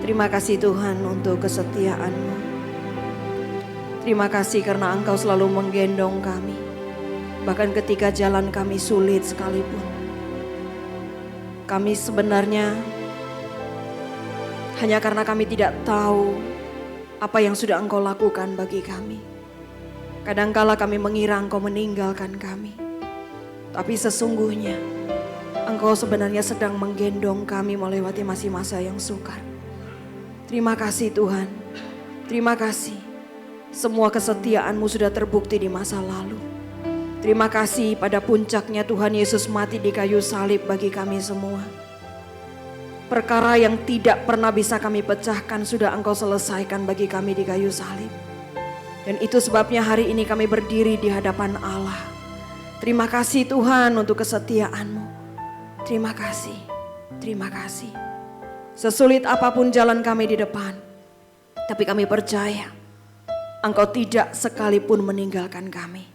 Terima kasih Tuhan untuk kesetiaan-Mu. Terima kasih karena Engkau selalu menggendong kami. Bahkan ketika jalan kami sulit sekalipun. Kami sebenarnya hanya karena kami tidak tahu apa yang sudah Engkau lakukan bagi kami. Kadangkala kami mengira Engkau meninggalkan kami. Tapi sesungguhnya Engkau sebenarnya sedang menggendong kami melewati masa-masa yang sukar. Terima kasih Tuhan. Terima kasih. Semua kesetiaan-Mu sudah terbukti di masa lalu. Terima kasih pada puncaknya Tuhan Yesus mati di kayu salib bagi kami semua. Perkara yang tidak pernah bisa kami pecahkan sudah Engkau selesaikan bagi kami di kayu salib. Dan itu sebabnya hari ini kami berdiri di hadapan Allah. Terima kasih Tuhan untuk kesetiaan-Mu. Terima kasih. Terima kasih. Sesulit apapun jalan kami di depan, tapi kami percaya Engkau tidak sekalipun meninggalkan kami.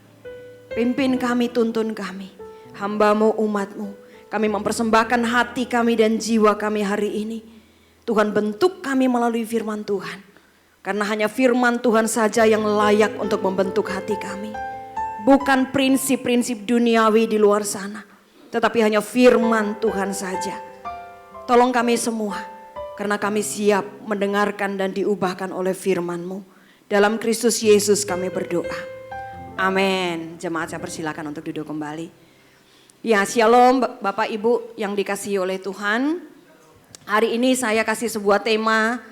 Pimpin kami, tuntun kami, hamba-Mu, umat-Mu. Kami mempersembahkan hati kami dan jiwa kami hari ini. Tuhan, bentuk kami melalui firman Tuhan. Karena hanya firman Tuhan saja yang layak untuk membentuk hati kami. Bukan prinsip-prinsip duniawi di luar sana, tetapi hanya firman Tuhan saja. Tolong kami semua, karena kami siap mendengarkan dan diubahkan oleh firman-Mu. Dalam Kristus Yesus kami berdoa. Amin. Jemaat saya persilakan untuk duduk kembali. Ya, shalom Bapak Ibu yang dikasihi oleh Tuhan. Hari ini saya kasih sebuah tema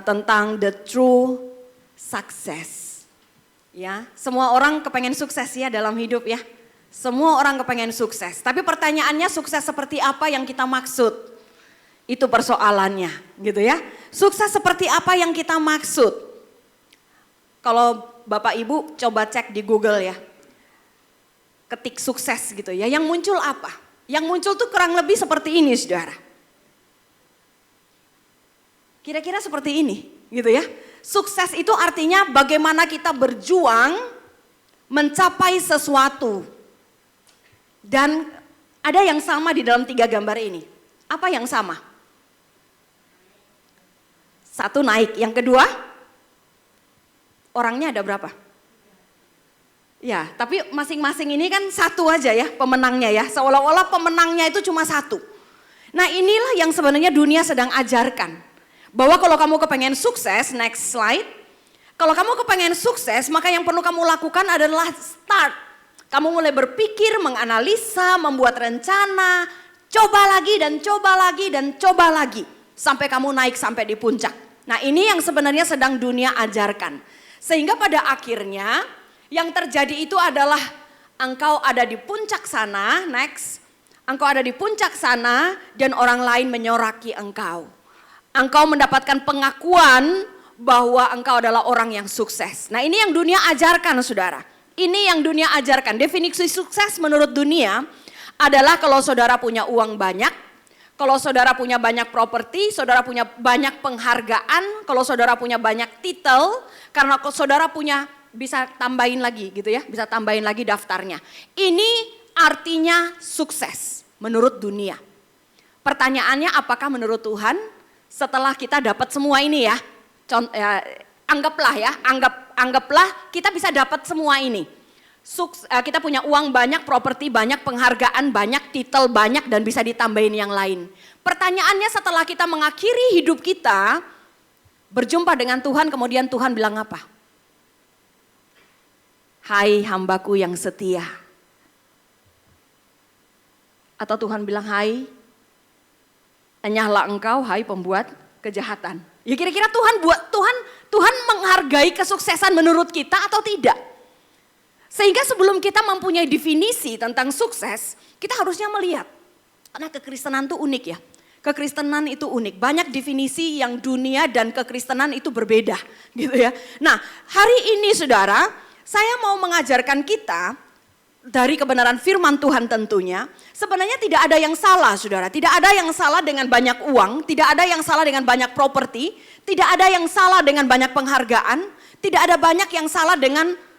tentang the true success. Ya, semua orang kepengen sukses ya dalam hidup ya. Semua orang kepengen sukses. Tapi pertanyaannya sukses seperti apa yang kita maksud? Itu persoalannya gitu ya. Sukses seperti apa yang kita maksud? Kalau Bapak Ibu coba cek di Google ya. Ketik sukses gitu ya. Yang muncul apa? Yang muncul tuh kurang lebih seperti ini saudara. Kira-kira seperti ini gitu ya. Sukses itu artinya bagaimana kita berjuang mencapai sesuatu. Dan ada yang sama di dalam 3 gambar ini. Apa yang sama? Satu naik, yang kedua orangnya ada berapa? Ya, tapi masing-masing ini kan satu aja ya pemenangnya ya. Seolah-olah pemenangnya itu cuma satu. Nah inilah yang sebenarnya dunia sedang ajarkan. Bahwa kalau kamu kepengen sukses, next slide. Kalau kamu kepengen sukses, maka yang perlu kamu lakukan adalah start. Kamu mulai berpikir, menganalisa, membuat rencana. Coba lagi dan coba lagi dan coba lagi. Sampai kamu naik sampai di puncak. Nah ini yang sebenarnya sedang dunia ajarkan. Sehingga pada akhirnya yang terjadi itu adalah engkau ada di puncak sana, next. Engkau ada di puncak sana dan orang lain menyoraki engkau. Engkau mendapatkan pengakuan bahwa engkau adalah orang yang sukses. Nah ini yang dunia ajarkan saudara. Ini yang dunia ajarkan. Definisi sukses menurut dunia adalah kalau saudara punya uang banyak. Kalau saudara punya banyak properti, saudara punya banyak penghargaan, kalau saudara punya banyak titel, karena kalau saudara punya bisa tambahin lagi gitu ya, bisa tambahin lagi daftarnya. Ini artinya sukses menurut dunia. Pertanyaannya apakah menurut Tuhan setelah kita dapat semua ini ya, anggaplah kita bisa dapat semua ini. Kita punya uang banyak, properti banyak, penghargaan banyak, titel banyak dan bisa ditambahin yang lain. Pertanyaannya setelah kita mengakhiri hidup kita, berjumpa dengan Tuhan kemudian Tuhan bilang apa? Hai hambaku yang setia. Atau Tuhan bilang hai, enyahlah engkau hai pembuat kejahatan. Ya kira-kira Tuhan menghargai kesuksesan menurut kita atau tidak? Sehingga sebelum kita mempunyai definisi tentang sukses, kita harusnya melihat. Karena kekristenan itu unik ya. Kekristenan itu unik. Banyak definisi yang dunia dan kekristenan itu berbeda gitu ya. Nah hari ini saudara, saya mau mengajarkan kita dari kebenaran firman Tuhan tentunya. Sebenarnya tidak ada yang salah saudara. Tidak ada yang salah dengan banyak uang. Tidak ada yang salah dengan banyak properti. Tidak ada yang salah dengan banyak penghargaan. Tidak ada banyak yang salah dengan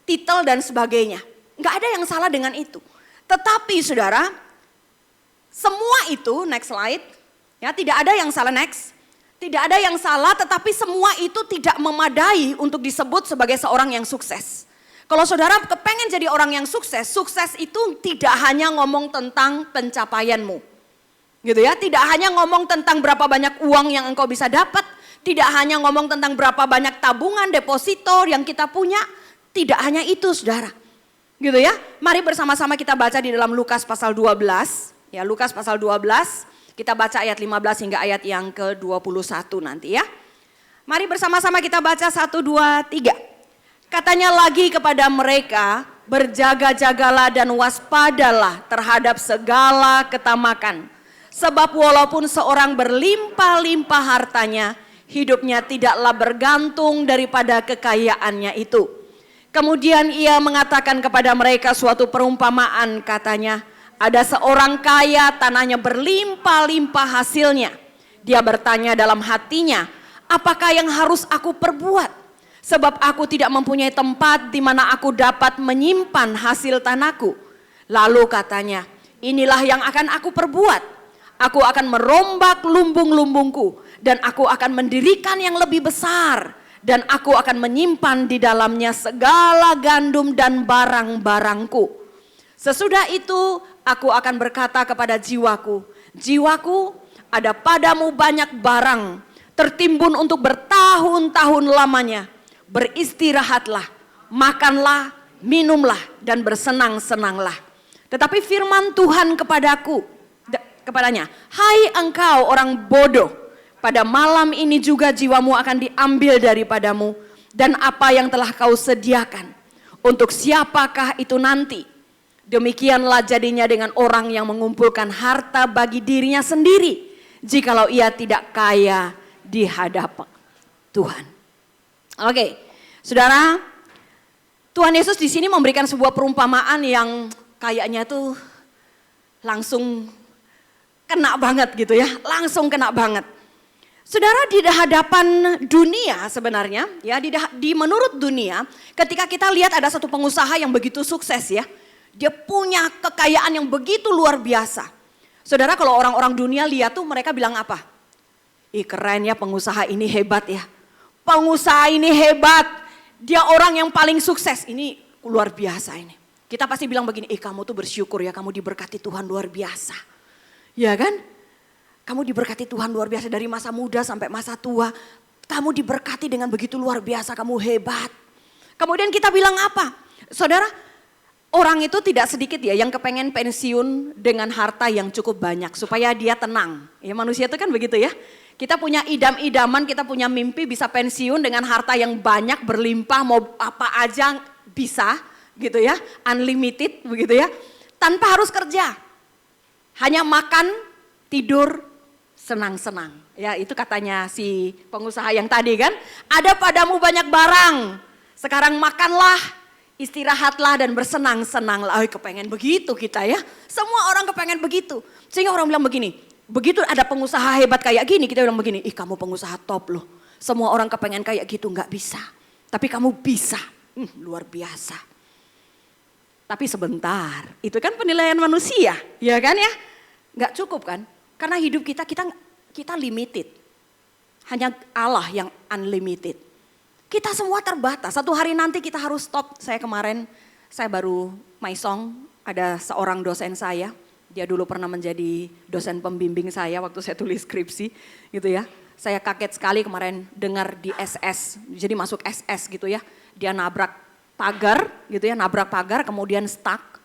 titel dan sebagainya. Nggak ada yang salah dengan itu. Tetapi saudara, semua itu, next slide, Ya, tidak ada yang salah, next. Tidak ada yang salah, tetapi semua itu tidak memadai untuk disebut sebagai seorang yang sukses. Kalau saudara kepengen jadi orang yang sukses, sukses itu tidak hanya ngomong tentang pencapaianmu. Gitu ya, tidak hanya ngomong tentang berapa banyak uang yang engkau bisa dapat, tidak hanya ngomong tentang berapa banyak tabungan, deposito yang kita punya, tidak hanya itu saudara. Gitu ya, mari bersama-sama kita baca di dalam Lukas pasal 12, ya Lukas pasal 12. Kita baca ayat 15 hingga ayat yang ke-21 nanti ya. Mari bersama-sama kita baca 1, 2, 3. Katanya lagi kepada mereka, berjaga-jagalah dan waspadalah terhadap segala ketamakan. Sebab walaupun seorang berlimpah-limpah hartanya, hidupnya tidaklah bergantung daripada kekayaannya itu. Kemudian ia mengatakan kepada mereka suatu perumpamaan, katanya, ada seorang kaya, tanahnya berlimpah-limpah hasilnya. Dia bertanya dalam hatinya, apakah yang harus aku perbuat? Sebab aku tidak mempunyai tempat di mana aku dapat menyimpan hasil tanahku. Lalu katanya, inilah yang akan aku perbuat. Aku akan merombak lumbung-lumbungku dan aku akan mendirikan yang lebih besar. Dan aku akan menyimpan di dalamnya segala gandum dan barang-barangku. Sesudah itu aku akan berkata kepada jiwaku, jiwaku, ada padamu banyak barang tertimbun untuk bertahun-tahun lamanya. Beristirahatlah, makanlah, minumlah dan bersenang-senanglah. Tetapi firman Tuhan kepadanya, hai engkau orang bodoh, pada malam ini juga jiwamu akan diambil daripadamu. Dan apa yang telah kau sediakan, untuk siapakah itu nanti? Demikianlah jadinya dengan orang yang mengumpulkan harta bagi dirinya sendiri, jikalau ia tidak kaya di hadapan Tuhan. Oke, saudara, Tuhan Yesus di sini memberikan sebuah perumpamaan yang kayaknya tuh langsung kena banget gitu ya, langsung kena banget. Saudara, di hadapan dunia sebenarnya, ya di menurut dunia, ketika kita lihat ada satu pengusaha yang begitu sukses ya, dia punya kekayaan yang begitu luar biasa. Saudara, kalau orang-orang dunia lihat tuh mereka bilang apa? Ih, keren ya pengusaha ini, hebat ya. Pengusaha ini hebat, dia orang yang paling sukses, ini luar biasa ini. Kita pasti bilang begini, kamu tuh bersyukur ya, kamu diberkati Tuhan luar biasa. Ya kan? Kamu diberkati Tuhan luar biasa dari masa muda sampai masa tua. Kamu diberkati dengan begitu luar biasa, kamu hebat. Kemudian kita bilang apa? Saudara, orang itu tidak sedikit ya yang kepengen pensiun dengan harta yang cukup banyak supaya dia tenang. Ya manusia itu kan begitu ya. Kita punya idam-idaman, kita punya mimpi bisa pensiun dengan harta yang banyak, berlimpah, mau apa aja bisa gitu ya. Unlimited begitu ya. Tanpa harus kerja. Hanya makan, tidur, senang-senang. Ya itu katanya si pengusaha yang tadi kan. Ada padamu banyak barang, sekarang makanlah, istirahatlah dan bersenang-senanglah. Kepengen begitu kita ya. Semua orang kepengen begitu. Sehingga orang bilang begini, begitu ada pengusaha hebat kayak gini, kita bilang begini, kamu pengusaha top loh. Semua orang kepengen kayak gitu, gak bisa. Tapi kamu bisa, luar biasa. Tapi sebentar, itu kan penilaian manusia, ya kan ya? Gak cukup kan? Karena hidup kita limited. Hanya Allah yang unlimited. Kita semua terbatas, satu hari nanti kita harus stop. Saya baru Maisong, ada seorang dosen saya. Dia dulu pernah menjadi dosen pembimbing saya waktu saya tulis skripsi gitu ya. Saya kaget sekali kemarin dengar di SS, jadi masuk SS gitu ya. Dia nabrak pagar gitu ya, nabrak pagar kemudian stuck.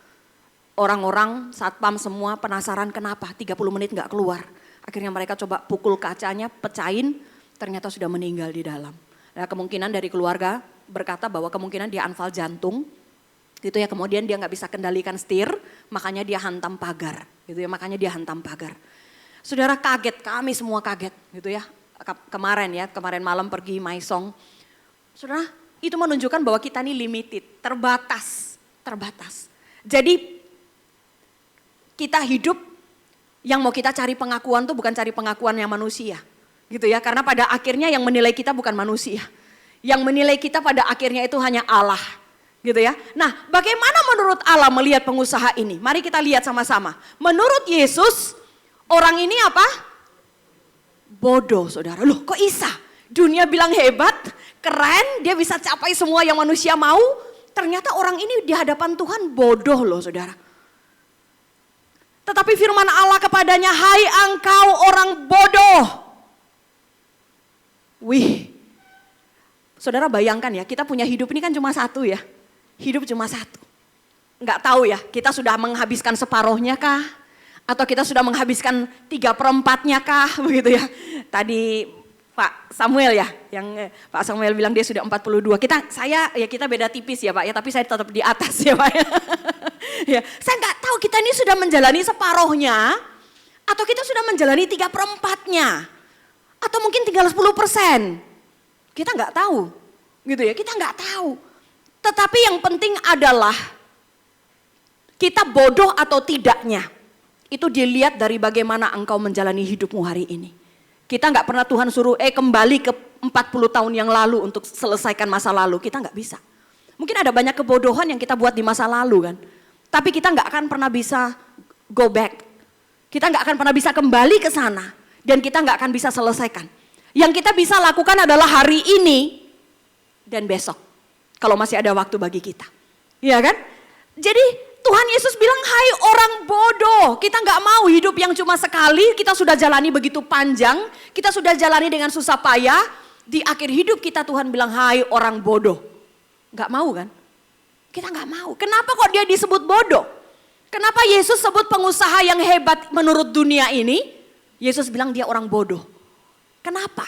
Orang-orang satpam semua penasaran kenapa 30 menit gak keluar. Akhirnya mereka coba pukul kacanya, pecahin, ternyata sudah meninggal di dalam. Nah, kemungkinan dari keluarga berkata bahwa kemungkinan dia anfal jantung gitu ya, kemudian dia nggak bisa kendalikan setir, makanya dia hantam pagar gitu ya, makanya dia hantam pagar. Saudara kaget, kami semua kaget gitu ya. Kemarin malam pergi Maisong. Saudara, itu menunjukkan bahwa kita ini limited, terbatas. Jadi kita hidup yang mau kita cari pengakuan tuh bukan cari pengakuan yang manusia. Gitu ya, karena pada akhirnya yang menilai kita bukan manusia. Yang menilai kita pada akhirnya itu hanya Allah. Gitu ya. Nah, bagaimana menurut Allah melihat pengusaha ini? Mari kita lihat sama-sama. Menurut Yesus, orang ini apa? bodoh saudara. Loh kok Isa? Dunia bilang hebat, keren, dia bisa capai semua yang manusia mau. Ternyata orang ini di hadapan Tuhan bodoh loh saudara. Tetapi firman Allah kepadanya, hai engkau orang bodoh. Wih, saudara bayangkan ya, kita punya hidup ini kan cuma satu ya. Hidup cuma satu. Enggak tahu ya, kita sudah menghabiskan separuhnya kah? Atau kita sudah menghabiskan 3/4-nya kah? Begitu ya. Tadi Pak Samuel ya, yang Pak Samuel bilang dia sudah 42. Kita beda tipis ya Pak ya, tapi saya tetap di atas ya Pak ya. Ya, saya enggak tahu kita ini sudah menjalani separuhnya atau kita sudah menjalani 3/4-nya. Atau mungkin tinggal 10%. Kita enggak tahu. Gitu ya, kita enggak tahu. Tetapi yang penting adalah kita bodoh atau tidaknya. Itu dilihat dari bagaimana engkau menjalani hidupmu hari ini. Kita nggak pernah Tuhan suruh kembali ke 40 tahun yang lalu untuk selesaikan masa lalu. Kita nggak bisa. Mungkin ada banyak kebodohan yang kita buat di masa lalu kan. Tapi kita nggak akan pernah bisa go back. Kita nggak akan pernah bisa kembali ke sana. Dan kita nggak akan bisa selesaikan. Yang kita bisa lakukan adalah hari ini dan besok. Kalau masih ada waktu bagi kita. Iya kan? Jadi Tuhan Yesus bilang, hai orang bodoh, kita nggak mau hidup yang cuma sekali, kita sudah jalani begitu panjang, kita sudah jalani dengan susah payah, di akhir hidup kita Tuhan bilang, hai orang bodoh. Nggak mau kan? Kita nggak mau. Kenapa kok dia disebut bodoh? Kenapa Yesus sebut pengusaha yang hebat menurut dunia ini? Yesus bilang dia orang bodoh. Kenapa?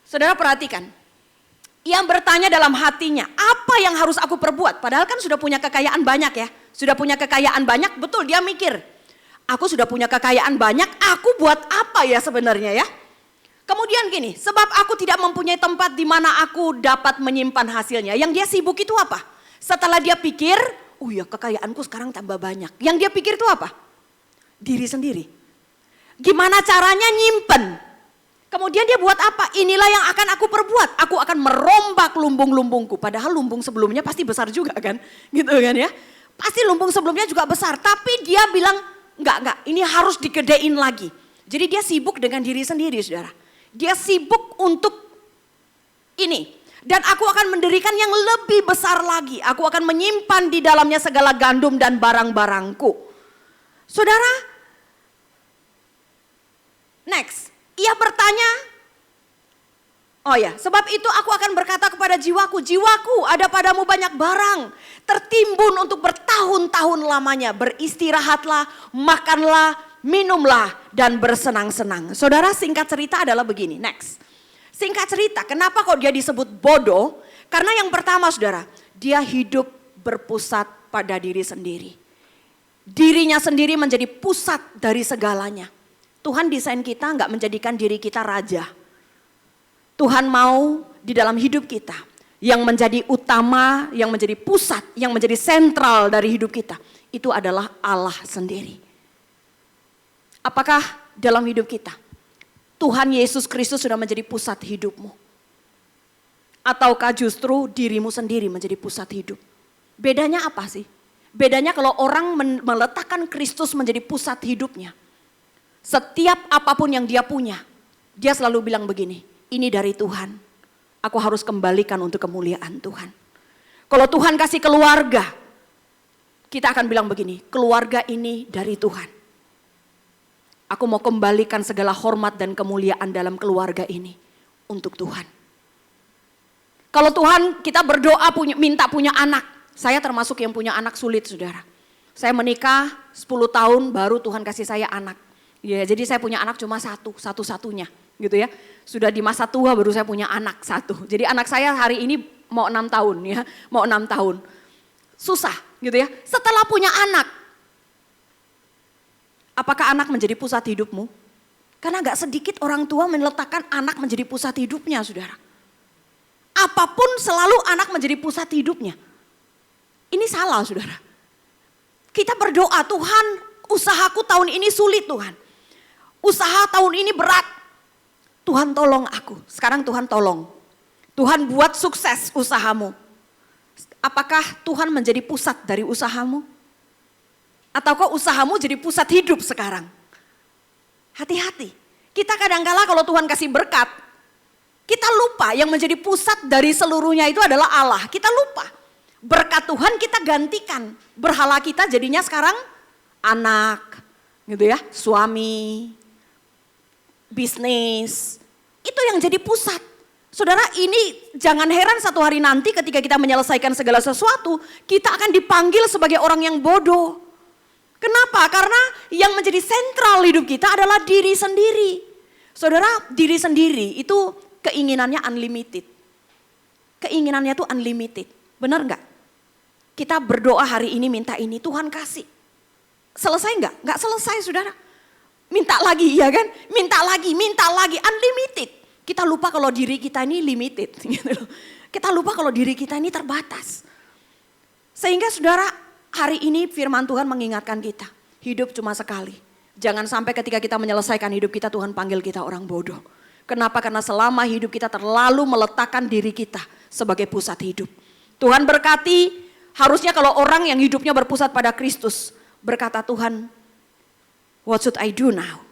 Saudara perhatikan. Yang bertanya dalam hatinya, apa yang harus aku perbuat? Padahal kan sudah punya kekayaan banyak ya. Sudah punya kekayaan banyak, betul dia mikir. Aku sudah punya kekayaan banyak, aku buat apa ya sebenarnya ya? Kemudian gini, sebab aku tidak mempunyai tempat di mana aku dapat menyimpan hasilnya. Yang dia sibuk itu apa? Setelah dia pikir, oh ya kekayaanku sekarang tambah banyak. Yang dia pikir itu apa? Diri sendiri. Gimana caranya nyimpen? Kemudian dia buat apa? Inilah yang akan aku perbuat. Aku akan merombak lumbung-lumbungku. Padahal lumbung sebelumnya pasti besar juga kan. Gitu kan ya. Pasti lumbung sebelumnya juga besar. Tapi dia bilang enggak. Ini harus digedein lagi. Jadi dia sibuk dengan diri sendiri saudara. Dia sibuk untuk ini. Dan aku akan mendirikan yang lebih besar lagi. Aku akan menyimpan di dalamnya segala gandum dan barang-barangku. Saudara. Next. Ia bertanya, oh ya, sebab itu aku akan berkata kepada jiwaku, jiwaku ada padamu banyak barang, tertimbun untuk bertahun-tahun lamanya, beristirahatlah, makanlah, minumlah, dan bersenang-senang. Saudara singkat cerita adalah begini, next. Singkat cerita, kenapa kok dia disebut bodoh? Karena yang pertama saudara, dia hidup berpusat pada diri sendiri. Dirinya sendiri menjadi pusat dari segalanya. Tuhan desain kita nggak menjadikan diri kita raja. Tuhan mau di dalam hidup kita yang menjadi utama, yang menjadi pusat, yang menjadi sentral dari hidup kita. Itu adalah Allah sendiri. Apakah dalam hidup kita Tuhan Yesus Kristus sudah menjadi pusat hidupmu? Ataukah justru dirimu sendiri menjadi pusat hidup? Bedanya apa sih? Bedanya kalau orang meletakkan Kristus menjadi pusat hidupnya. Setiap apapun yang dia punya, dia selalu bilang begini, ini dari Tuhan, aku harus kembalikan untuk kemuliaan Tuhan. Kalau Tuhan kasih keluarga, kita akan bilang begini, keluarga ini dari Tuhan. Aku mau kembalikan segala hormat dan kemuliaan dalam keluarga ini untuk Tuhan. Kalau Tuhan kita berdoa minta punya anak, saya termasuk yang punya anak sulit saudara. Saya menikah 10 tahun baru Tuhan kasih saya anak. Ya, jadi saya punya anak cuma satu-satunya gitu ya. Sudah di masa tua baru saya punya anak satu. Jadi anak saya hari ini mau 6 tahun ya, mau 6 tahun. Susah gitu ya. Setelah punya anak, apakah anak menjadi pusat hidupmu? Karena gak sedikit orang tua meletakkan anak menjadi pusat hidupnya saudara. Apapun selalu anak menjadi pusat hidupnya. Ini salah saudara. Kita berdoa, Tuhan usahaku tahun ini sulit Tuhan. Usaha tahun ini berat. Tuhan tolong aku. Sekarang Tuhan tolong. Tuhan buat sukses usahamu. Apakah Tuhan menjadi pusat dari usahamu? Ataukah usahamu jadi pusat hidup sekarang? Hati-hati. Kita kadangkala kalau Tuhan kasih berkat, kita lupa yang menjadi pusat dari seluruhnya itu adalah Allah. Kita lupa. Berkat Tuhan kita gantikan. Berhala kita jadinya sekarang anak, gitu ya, suami, bisnis. Itu yang jadi pusat. Saudara, ini jangan heran satu hari nanti ketika kita menyelesaikan segala sesuatu, kita akan dipanggil sebagai orang yang bodoh. Kenapa? Karena yang menjadi sentral hidup kita adalah diri sendiri. Saudara, diri sendiri itu keinginannya unlimited. Keinginannya tuh unlimited. Benar nggak? Kita berdoa hari ini minta ini, Tuhan kasih. Selesai nggak? Nggak selesai, saudara. Minta lagi, ya kan? Minta lagi, unlimited. Kita lupa kalau diri kita ini limited. Kita lupa kalau diri kita ini terbatas. Sehingga saudara, hari ini firman Tuhan mengingatkan kita, hidup cuma sekali. Jangan sampai ketika kita menyelesaikan hidup kita, Tuhan panggil kita orang bodoh. Kenapa? Karena selama hidup kita terlalu meletakkan diri kita sebagai pusat hidup. Tuhan berkati, harusnya kalau orang yang hidupnya berpusat pada Kristus, berkata Tuhan, what should I do now?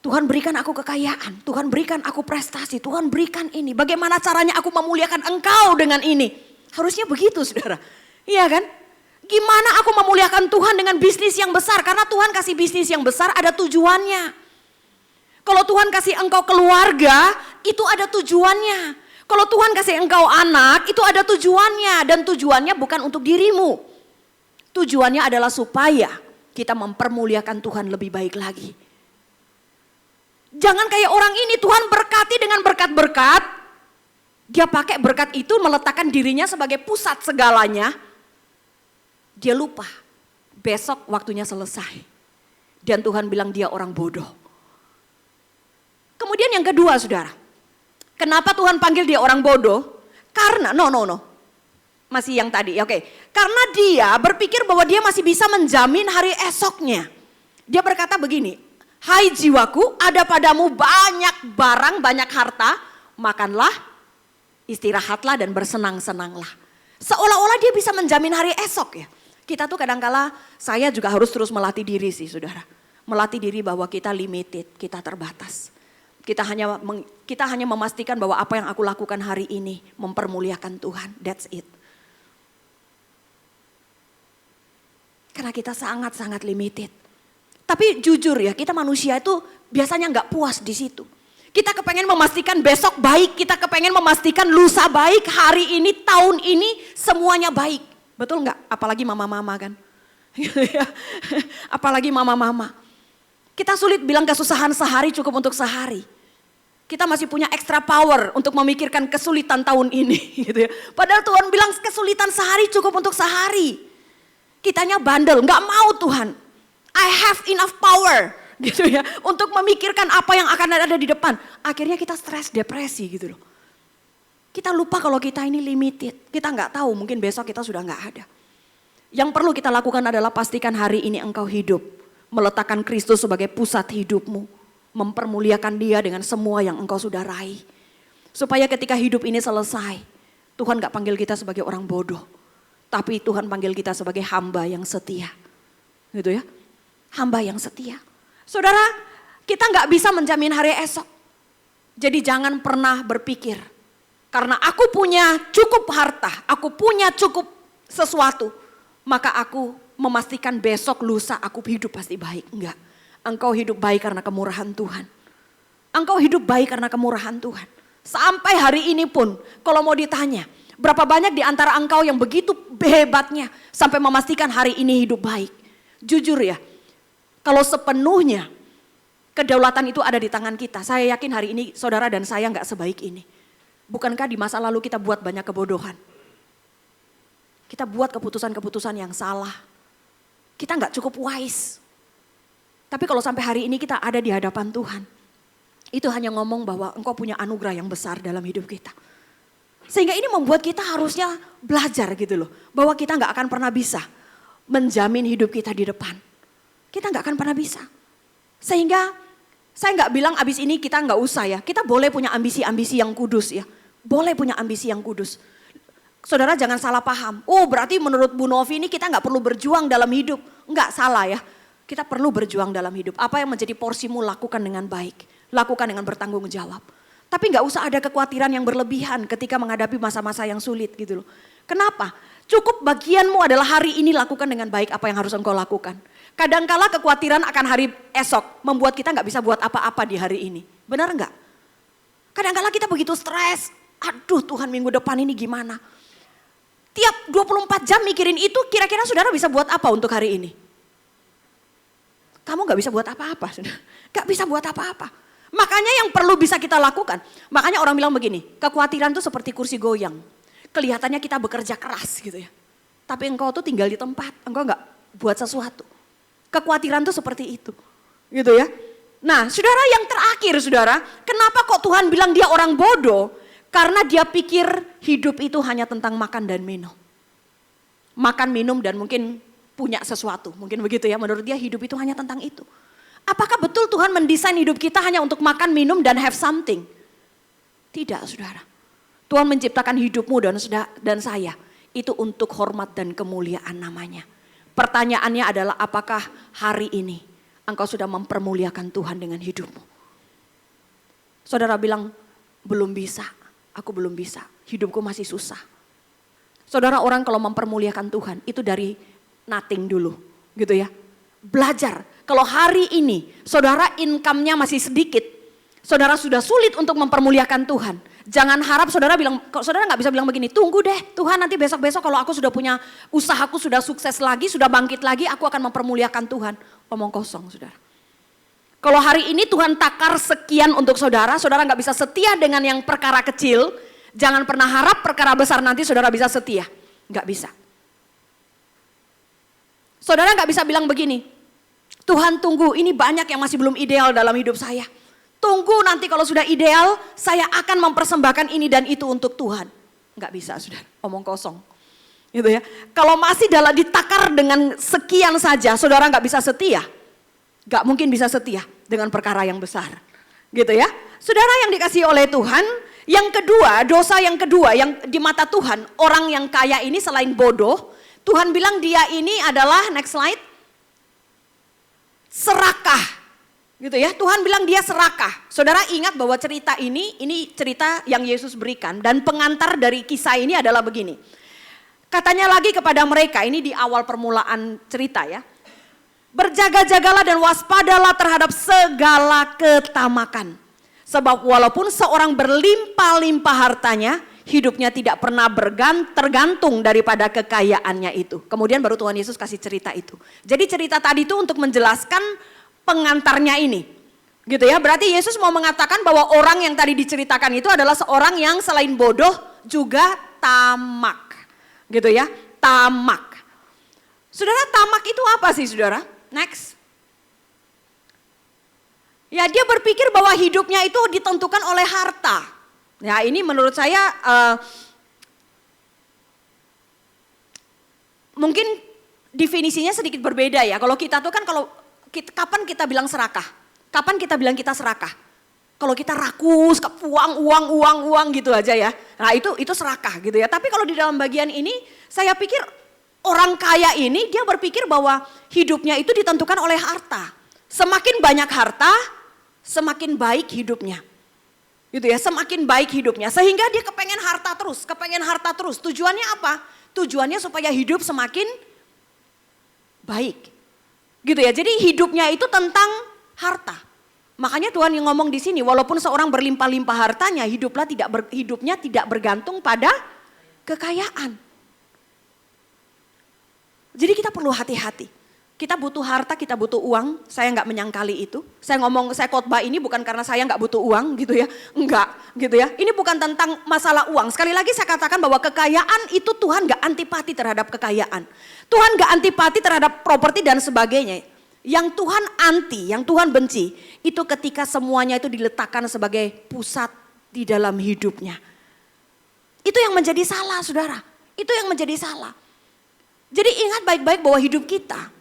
Tuhan berikan aku kekayaan, Tuhan berikan aku prestasi, Tuhan berikan ini. Bagaimana caranya aku memuliakan Engkau dengan ini? Harusnya begitu, saudara. Iya kan? Gimana aku memuliakan Tuhan dengan bisnis yang besar? Karena Tuhan kasih bisnis yang besar ada tujuannya. Kalau Tuhan kasih engkau keluarga, itu ada tujuannya. Kalau Tuhan kasih engkau anak, itu ada tujuannya. Dan tujuannya bukan untuk dirimu. Tujuannya adalah supaya kita mempermuliakan Tuhan lebih baik lagi. Jangan kayak orang ini, Tuhan berkati dengan berkat-berkat. Dia pakai berkat itu meletakkan dirinya sebagai pusat segalanya. Dia lupa, besok waktunya selesai. Dan Tuhan bilang dia orang bodoh. Kemudian yang kedua, saudara. Kenapa Tuhan panggil dia orang bodoh? Karena, no. Masih yang tadi, oke. Karena dia berpikir bahwa dia masih bisa menjamin hari esoknya. Dia berkata begini, hai jiwaku, ada padamu banyak barang, banyak harta, makanlah, istirahatlah dan bersenang-senanglah. Seolah-olah dia bisa menjamin hari esok ya. Kita tuh kadangkala, saya juga harus terus melatih diri sih saudara. Melatih diri bahwa kita limited, kita terbatas. Kita hanya memastikan bahwa apa yang aku lakukan hari ini mempermuliakan Tuhan, that's it. Karena kita sangat-sangat limited. Tapi jujur ya, kita manusia itu biasanya nggak puas di situ. Kita kepengen memastikan besok baik, kita kepengen memastikan lusa baik, hari ini, tahun ini semuanya baik. Betul nggak? Apalagi mama-mama kan. Apalagi mama-mama. Kita sulit bilang kesusahan sehari cukup untuk sehari. Kita masih punya extra power untuk memikirkan kesulitan tahun ini. Gitu ya. Padahal Tuhan bilang kesulitan sehari cukup untuk sehari. Kitanya bandel, nggak mau Tuhan. I have enough power gitu ya. Untuk memikirkan apa yang akan ada di depan. Akhirnya kita stres, depresi gitu loh. Kita lupa kalau kita ini limited. Kita nggak tahu mungkin besok kita sudah nggak ada. Yang perlu kita lakukan adalah pastikan hari ini engkau hidup. Meletakkan Kristus sebagai pusat hidupmu. Mempermuliakan dia dengan semua yang engkau sudah raih. Supaya ketika hidup ini selesai. Tuhan nggak panggil kita sebagai orang bodoh. Tapi Tuhan panggil kita sebagai hamba yang setia. Gitu ya. Hamba yang setia. Saudara, kita nggak bisa menjamin hari esok. Jadi jangan pernah berpikir. Karena aku punya cukup harta, aku punya cukup sesuatu. Maka aku memastikan besok lusa aku hidup pasti baik. Enggak, engkau hidup baik karena kemurahan Tuhan. Engkau hidup baik karena kemurahan Tuhan. Sampai hari ini pun kalau mau ditanya, berapa banyak di antara engkau yang begitu hebatnya sampai memastikan hari ini hidup baik. Jujur ya, kalau sepenuhnya kedaulatan itu ada di tangan kita. Saya yakin hari ini saudara dan saya nggak sebaik ini. Bukankah di masa lalu kita buat banyak kebodohan? Kita buat keputusan-keputusan yang salah. Kita nggak cukup wise. Tapi kalau sampai hari ini kita ada di hadapan Tuhan. Itu hanya ngomong bahwa engkau punya anugerah yang besar dalam hidup kita. Sehingga ini membuat kita harusnya belajar gitu loh. Bahwa kita nggak akan pernah bisa menjamin hidup kita di depan. Kita nggak akan pernah bisa. Sehingga saya nggak bilang abis ini kita nggak usah ya. Kita boleh punya ambisi-ambisi yang kudus ya. Boleh punya ambisi yang kudus. Saudara jangan salah paham. Oh berarti menurut Bu Novi ini kita nggak perlu berjuang dalam hidup. Nggak salah ya. Kita perlu berjuang dalam hidup. Apa yang menjadi porsimu lakukan dengan baik. Lakukan dengan bertanggung jawab. Tapi gak usah ada kekhawatiran yang berlebihan ketika menghadapi masa-masa yang sulit gitu loh. Kenapa? Cukup bagianmu adalah hari ini lakukan dengan baik apa yang harus engkau lakukan. Kadangkala kekhawatiran akan hari esok membuat kita gak bisa buat apa-apa di hari ini. Benar gak? Kadangkala kita begitu stres. Aduh Tuhan minggu depan ini gimana? Tiap 24 jam mikirin itu kira-kira saudara bisa buat apa untuk hari ini? Kamu gak bisa buat apa-apa, gak bisa buat apa-apa. Makanya yang perlu bisa kita lakukan, makanya orang bilang begini, kekhawatiran tuh seperti kursi goyang. Kelihatannya kita bekerja keras gitu ya. Tapi engkau tuh tinggal di tempat, engkau gak buat sesuatu. Kekhawatiran tuh seperti itu, gitu ya. Nah saudara yang terakhir saudara, kenapa kok Tuhan bilang dia orang bodoh? Karena dia pikir hidup itu hanya tentang makan dan minum. Makan, minum dan mungkin punya sesuatu, mungkin begitu ya, menurut dia hidup itu hanya tentang itu. Apakah betul Tuhan mendesain hidup kita hanya untuk makan, minum dan have something? Tidak saudara. Tuhan menciptakan hidupmu dan saya, itu untuk hormat dan kemuliaan namanya. Pertanyaannya adalah apakah hari ini engkau sudah mempermuliakan Tuhan dengan hidupmu? Saudara bilang, belum bisa, aku belum bisa, hidupku masih susah. Saudara, orang kalau mempermuliakan Tuhan itu dari nothing dulu gitu ya. Belajar, kalau hari ini saudara income-nya masih sedikit, saudara sudah sulit untuk mempermuliakan Tuhan. Jangan harap saudara bilang, saudara gak bisa bilang begini, tunggu deh Tuhan nanti besok-besok kalau aku sudah punya usahaku sudah sukses lagi, sudah bangkit lagi, aku akan mempermuliakan Tuhan. Omong kosong saudara. Kalau hari ini Tuhan takar sekian untuk saudara, saudara gak bisa setia dengan yang perkara kecil, jangan pernah harap perkara besar nanti saudara bisa setia. Gak bisa. Saudara gak bisa bilang begini, Tuhan tunggu ini banyak yang masih belum ideal dalam hidup saya. Tunggu nanti kalau sudah ideal saya akan mempersembahkan ini dan itu untuk Tuhan. Gak bisa saudara, omong kosong. Gitu ya. Kalau masih dalam ditakar dengan sekian saja saudara gak bisa setia. Gak mungkin bisa setia dengan perkara yang besar. Gitu ya. Saudara yang dikasihi oleh Tuhan, yang kedua, dosa yang kedua yang di mata Tuhan, orang yang kaya ini selain bodoh, Tuhan bilang dia ini adalah, next slide, serakah. Gitu ya, Tuhan bilang dia serakah. Saudara ingat bahwa cerita ini cerita yang Yesus berikan. Dan pengantar dari kisah ini adalah begini. Katanya lagi kepada mereka, ini di awal permulaan cerita ya. Berjaga-jagalah dan waspadalah terhadap segala ketamakan. Sebab walaupun seorang berlimpah-limpah hartanya, hidupnya tidak pernah tergantung daripada kekayaannya itu. Kemudian baru Tuhan Yesus kasih cerita itu. Jadi cerita tadi itu untuk menjelaskan pengantarnya ini. Gitu ya, berarti Yesus mau mengatakan bahwa orang yang tadi diceritakan itu adalah seorang yang selain bodoh juga tamak. Gitu ya, tamak. Saudara, tamak itu apa sih saudara? Next. Ya, dia berpikir bahwa hidupnya itu ditentukan oleh harta. Ya, ini menurut saya mungkin definisinya sedikit berbeda ya. Kalau kita tuh kan kapan kita bilang serakah? Kapan kita bilang kita serakah? Kalau kita rakus, uang gitu aja ya. Nah itu serakah gitu ya. Tapi kalau di dalam bagian ini saya pikir orang kaya ini dia berpikir bahwa hidupnya itu ditentukan oleh harta. Semakin banyak harta, semakin baik hidupnya. Gitu ya, semakin baik hidupnya. Sehingga dia kepengen harta terus. Tujuannya apa? Tujuannya supaya hidup semakin baik. Gitu ya, jadi hidupnya itu tentang harta. Makanya Tuhan yang ngomong di sini, walaupun seorang berlimpah-limpah hartanya, hidupnya tidak bergantung pada kekayaan. Jadi kita perlu hati-hati. Kita butuh harta, kita butuh uang. Saya nggak menyangkali itu. Saya khotbah ini bukan karena saya nggak butuh uang gitu ya. Enggak gitu ya. Ini bukan tentang masalah uang. Sekali lagi saya katakan bahwa kekayaan itu Tuhan nggak antipati terhadap kekayaan. Tuhan nggak antipati terhadap properti dan sebagainya. Yang Tuhan anti, yang Tuhan benci, itu ketika semuanya itu diletakkan sebagai pusat di dalam hidupnya. Itu yang menjadi salah saudara. Itu yang menjadi salah. Jadi ingat baik-baik bahwa hidup kita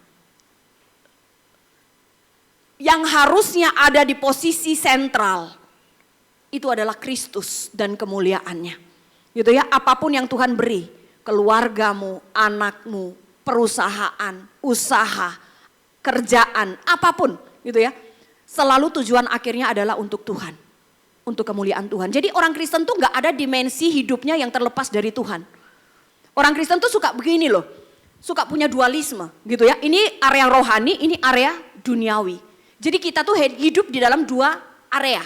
yang harusnya ada di posisi sentral itu adalah Kristus dan kemuliaannya. Gitu ya, apapun yang Tuhan beri, keluargamu, anakmu, perusahaan, usaha, kerjaan, apapun gitu ya. Selalu tujuan akhirnya adalah untuk Tuhan, untuk kemuliaan Tuhan. Jadi orang Kristen tuh gak ada dimensi hidupnya yang terlepas dari Tuhan. Orang Kristen tuh suka begini loh, suka punya dualisme gitu ya. Ini area rohani, ini area duniawi. Jadi kita tuh hidup di dalam dua area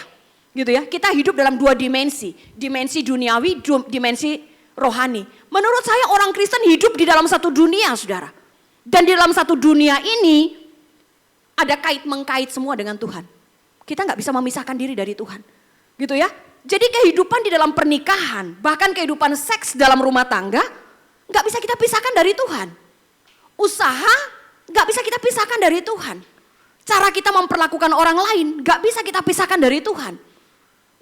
gitu ya. Kita hidup dalam dua dimensi, dimensi duniawi, dimensi rohani. Menurut saya orang Kristen hidup di dalam satu dunia, saudara. Dan di dalam satu dunia ini ada kait-mengkait semua dengan Tuhan. Kita gak bisa memisahkan diri dari Tuhan. Gitu ya. Jadi kehidupan di dalam pernikahan, bahkan kehidupan seks dalam rumah tangga, gak bisa kita pisahkan dari Tuhan. Usaha gak bisa kita pisahkan dari Tuhan. Cara kita memperlakukan orang lain gak bisa kita pisahkan dari Tuhan.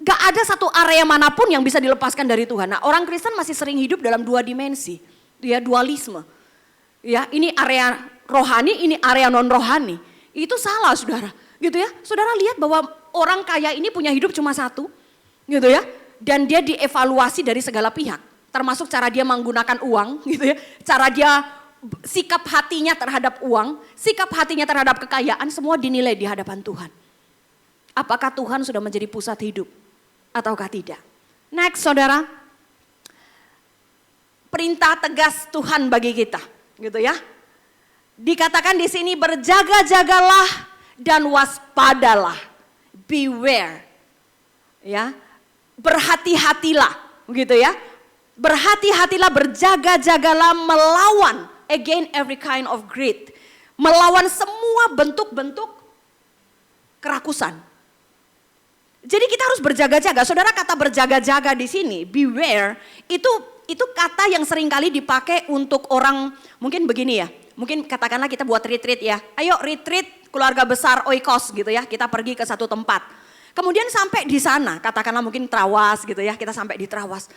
Gak ada satu area manapun yang bisa dilepaskan dari Tuhan. Nah, orang Kristen masih sering hidup dalam dua dimensi, ya dualisme. Ya, ini area rohani, ini area non rohani. Itu salah, saudara. Gitu ya. Saudara lihat bahwa orang kaya ini punya hidup cuma satu, gitu ya. Dan dia dievaluasi dari segala pihak, termasuk cara dia menggunakan uang, gitu ya. Cara dia sikap hatinya terhadap uang, sikap hatinya terhadap kekayaan, semua dinilai di hadapan Tuhan. Apakah Tuhan sudah menjadi pusat hidup ataukah tidak? Next, saudara. Perintah tegas Tuhan bagi kita, gitu ya. Dikatakan di sini berjaga-jagalah dan waspadalah. Beware. Ya. Berhati-hatilah, gitu ya. Berhati-hatilah, berjaga-jagalah melawan against every kind of greed. Melawan semua bentuk-bentuk kerakusan. Jadi kita harus berjaga-jaga. Saudara, kata berjaga-jaga di sini, beware, itu kata yang seringkali dipakai untuk orang mungkin begini ya. Mungkin katakanlah kita buat retreat ya. Ayo retreat keluarga besar oikos gitu ya. Kita pergi ke satu tempat. Kemudian sampai di sana, katakanlah mungkin Trawas gitu ya. Kita sampai di Trawas.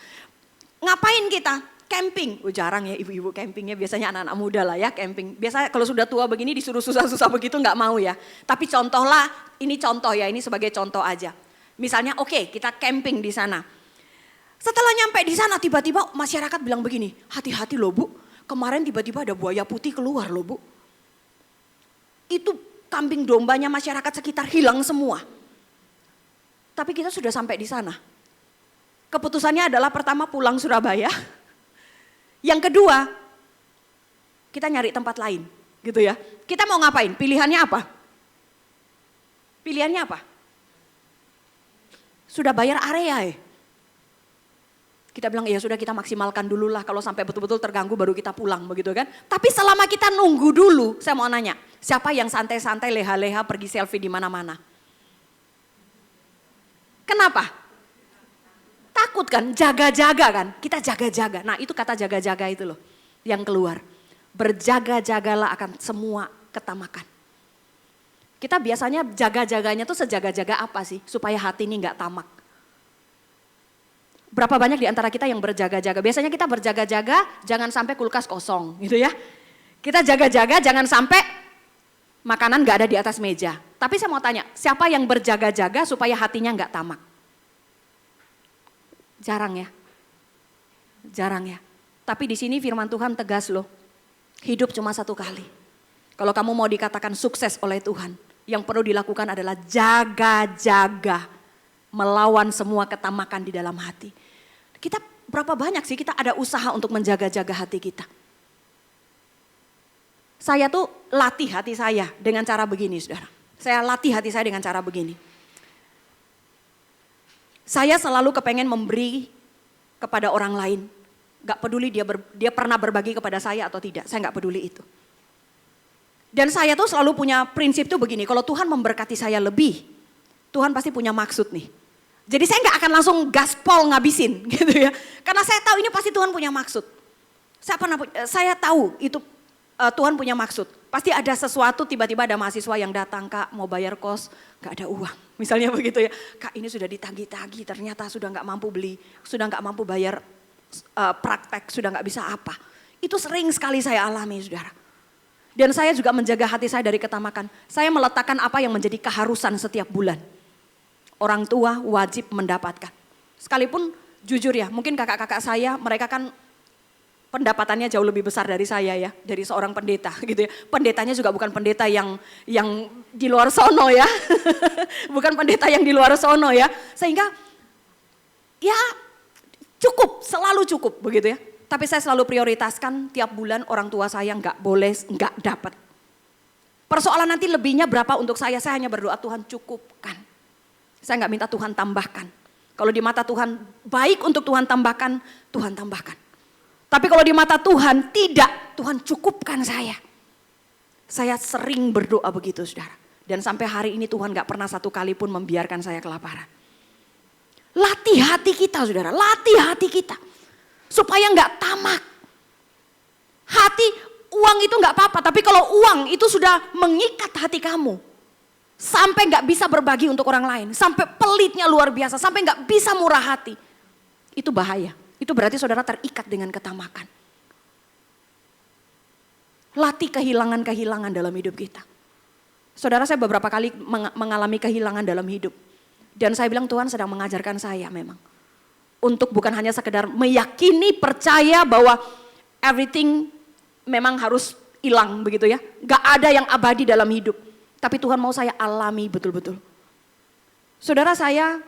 Ngapain kita? Camping. Jarang ya ibu-ibu campingnya, biasanya anak-anak muda lah ya camping. Biasanya kalau sudah tua begini disuruh susah-susah begitu nggak mau ya. Tapi contohlah, ini contoh ya, ini sebagai contoh aja. Misalnya oke, kita camping di sana. Setelah nyampe di sana tiba-tiba masyarakat bilang begini, hati-hati loh Bu, kemarin tiba-tiba ada buaya putih keluar loh Bu. Itu kambing dombanya masyarakat sekitar hilang semua. Tapi kita sudah sampai di sana. Keputusannya adalah pertama pulang Surabaya. Yang kedua, kita nyari tempat lain gitu ya. Kita mau ngapain? Pilihannya apa? Pilihannya apa? Sudah bayar area ya. Kita bilang ya sudah kita maksimalkan dulu lah, kalau sampai betul-betul terganggu baru kita pulang begitu kan. Tapi selama kita nunggu dulu, saya mau nanya, siapa yang santai-santai leha-leha pergi selfie di mana-mana? Kenapa? Takut kan, jaga-jaga kan, kita jaga-jaga. Nah itu kata jaga-jaga itu loh yang keluar. Berjaga-jagalah akan semua ketamakan. Kita biasanya jaga-jaganya tuh sejaga-jaga apa sih? Supaya hati ini gak tamak. Berapa banyak di antara kita yang berjaga-jaga? Biasanya kita berjaga-jaga jangan sampai kulkas kosong gitu ya. Kita jaga-jaga jangan sampai makanan gak ada di atas meja. Tapi saya mau tanya, siapa yang berjaga-jaga supaya hatinya gak tamak? Jarang ya. Jarang ya. Tapi di sini firman Tuhan tegas loh. Hidup cuma satu kali. Kalau kamu mau dikatakan sukses oleh Tuhan, yang perlu dilakukan adalah jaga-jaga melawan semua ketamakan di dalam hati. Kita berapa banyak sih kita ada usaha untuk menjaga-jaga hati kita. Saya tuh latih hati saya dengan cara begini, saudara. Saya latih hati saya dengan cara begini. Saya selalu kepengen memberi kepada orang lain. Gak peduli dia pernah berbagi kepada saya atau tidak, saya gak peduli itu. Dan saya tuh selalu punya prinsip tuh begini, kalau Tuhan memberkati saya lebih, Tuhan pasti punya maksud nih. Jadi saya gak akan langsung gaspol ngabisin gitu ya. Karena saya tahu ini pasti Tuhan punya maksud. Saya tahu itu Tuhan punya maksud. Pasti ada sesuatu, tiba-tiba ada mahasiswa yang datang, Kak mau bayar kos, gak ada uang. Misalnya begitu ya, Kak ini sudah ditagih-tagih, ternyata sudah gak mampu beli, sudah gak mampu bayar praktek, sudah gak bisa apa. Itu sering sekali saya alami, saudara. Dan saya juga menjaga hati saya dari ketamakan. Saya meletakkan apa yang menjadi keharusan setiap bulan. Orang tua wajib mendapatkan. Sekalipun jujur ya, mungkin kakak-kakak saya mereka kan pendapatannya jauh lebih besar dari saya ya, dari seorang pendeta gitu ya. Pendetanya juga bukan pendeta yang di luar sono ya. Bukan pendeta yang di luar sono ya. Sehingga ya cukup, selalu cukup begitu ya. Tapi saya selalu prioritaskan tiap bulan orang tua saya nggak boleh nggak dapat. Persoalan nanti lebihnya berapa untuk saya hanya berdoa Tuhan cukupkan. Saya nggak minta Tuhan tambahkan. Kalau di mata Tuhan baik untuk Tuhan tambahkan, Tuhan tambahkan. Tapi kalau di mata Tuhan tidak, Tuhan cukupkan saya. Saya sering berdoa begitu saudara. Dan sampai hari ini Tuhan gak pernah satu kali pun membiarkan saya kelaparan. Latih hati kita saudara, latih hati kita. Supaya gak tamak. Hati, uang itu gak apa-apa, tapi kalau uang itu sudah mengikat hati kamu. Sampai gak bisa berbagi untuk orang lain. Sampai pelitnya luar biasa, sampai gak bisa murah hati. Itu bahaya. Itu berarti saudara terikat dengan ketamakan. Latih kehilangan-kehilangan dalam hidup kita. Saudara, saya beberapa kali mengalami kehilangan dalam hidup. Dan saya bilang Tuhan sedang mengajarkan saya memang. Untuk bukan hanya sekedar meyakini, percaya bahwa everything memang harus hilang begitu ya. Gak ada yang abadi dalam hidup. Tapi Tuhan mau saya alami betul-betul. Saudara, saya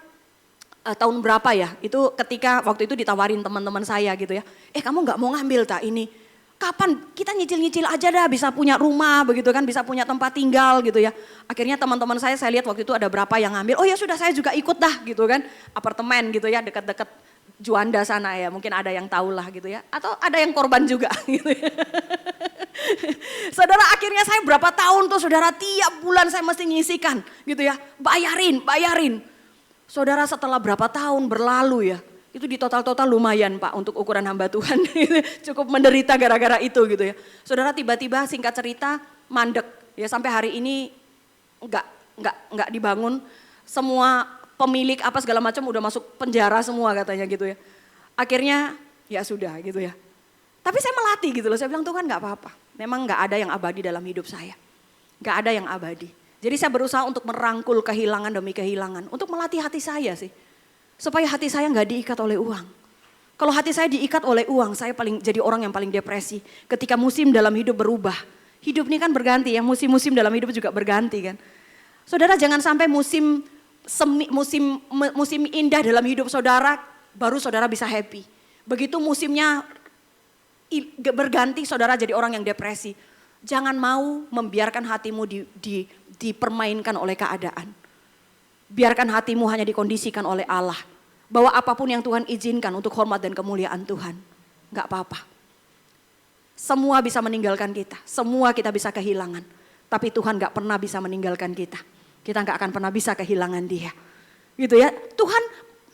tahun berapa ya, itu ketika waktu itu ditawarin teman-teman saya gitu ya. Kamu gak mau ngambil tak ini? Kapan kita nyicil-nyicil aja dah bisa punya rumah begitu kan, bisa punya tempat tinggal gitu ya. Akhirnya teman-teman saya lihat waktu itu ada berapa yang ngambil, oh ya sudah saya juga ikut dah gitu kan. Apartemen gitu ya, dekat-dekat Juanda sana ya, mungkin ada yang tahu lah gitu ya. Atau ada yang korban juga gitu ya. Saudara, akhirnya saya berapa tahun tuh saudara, tiap bulan saya mesti nyisikan gitu ya. Bayarin. Saudara, setelah berapa tahun berlalu ya, itu di total-total lumayan Pak untuk ukuran hamba Tuhan. Cukup menderita gara-gara itu gitu ya. Saudara, tiba-tiba singkat cerita mandek ya, sampai hari ini enggak dibangun. Semua pemilik apa segala macam udah masuk penjara semua katanya gitu ya. Akhirnya ya sudah gitu ya. Tapi saya melatih gitu loh, saya bilang Tuhan gak apa-apa. Memang gak ada yang abadi dalam hidup saya. Gak ada yang abadi. Jadi saya berusaha untuk merangkul kehilangan demi kehilangan. Untuk melatih hati saya sih. Supaya hati saya gak diikat oleh uang. Kalau hati saya diikat oleh uang, saya jadi orang yang paling depresi. Ketika musim dalam hidup berubah. Hidup ini kan berganti ya, musim-musim dalam hidup juga berganti kan. Saudara, jangan sampai musim indah dalam hidup saudara, baru saudara bisa happy. Begitu musimnya berganti, saudara jadi orang yang depresi. Jangan mau membiarkan hatimu dipermainkan oleh keadaan. Biarkan hatimu hanya dikondisikan oleh Allah. Bahwa apapun yang Tuhan izinkan untuk hormat dan kemuliaan Tuhan. Gak apa-apa. Semua bisa meninggalkan kita. Semua kita bisa kehilangan. Tapi Tuhan gak pernah bisa meninggalkan kita. Kita gak akan pernah bisa kehilangan Dia. Gitu ya. Tuhan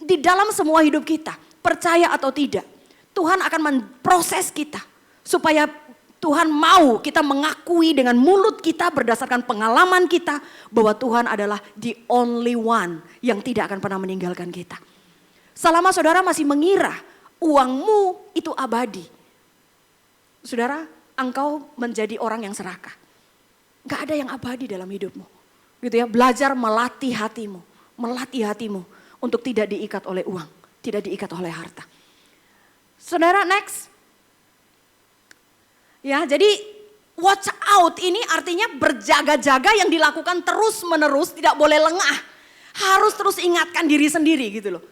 di dalam semua hidup kita, percaya atau tidak, Tuhan akan memproses kita. Supaya Tuhan mau kita mengakui dengan mulut kita berdasarkan pengalaman kita bahwa Tuhan adalah the only one yang tidak akan pernah meninggalkan kita. Selama saudara masih mengira uangmu itu abadi, saudara, engkau menjadi orang yang serakah. Gak ada yang abadi dalam hidupmu. Gitu ya, belajar melatih hatimu untuk tidak diikat oleh uang, tidak diikat oleh harta. Saudara, next. Ya, jadi watch out ini artinya berjaga-jaga yang dilakukan terus menerus, tidak boleh lengah. Harus terus ingatkan diri sendiri gitu loh.